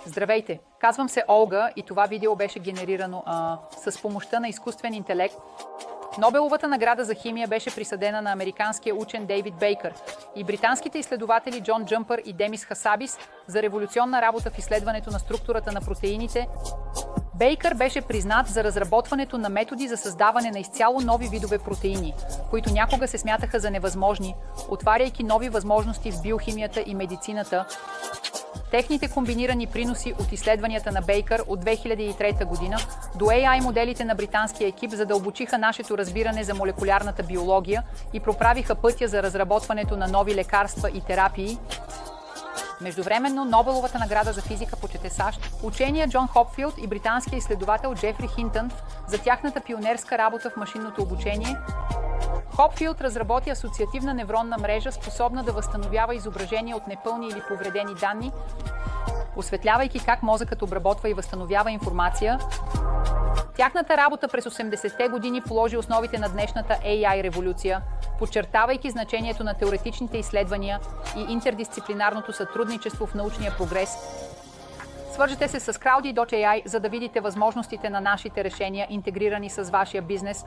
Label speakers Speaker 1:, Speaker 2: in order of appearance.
Speaker 1: Здравейте! Казвам се Олга и това видео беше генерирано с помощта на изкуствен интелект. Нобеловата награда за химия беше присъдена на американския учен Дейвид Бейкър и британските изследователи Джон Джъмпър и Демис Хасабис за революционна работа в изследването на структурата на протеините. Бейкър беше признат за разработването на методи за създаване на изцяло нови видове протеини, които някога се смятаха за невъзможни, отваряйки нови възможности в биохимията и медицината. Техните комбинирани приноси от изследванията на Бейкър от 2003 година до AI моделите на британския екип задълбочиха нашето разбиране за молекулярната биология и проправиха пътя за разработването на нови лекарства и терапии. Междувременно Нобеловата награда за физика почете САЩ, учения Джон Хопфилд и британския изследовател Джефри Хинтън за тяхната пионерска работа в машинното обучение. Хопфилд разработи асоциативна невронна мрежа, способна да възстановява изображения от непълни или повредени данни, осветлявайки как мозъкът обработва и възстановява информация. Тяхната работа през 80-те години положи основите на днешната AI революция, подчертавайки значението на теоретичните изследвания и интердисциплинарното сътрудничество в научния прогрес. Свържете се с Crowdy.ai, за да видите възможностите на нашите решения, интегрирани с вашия бизнес.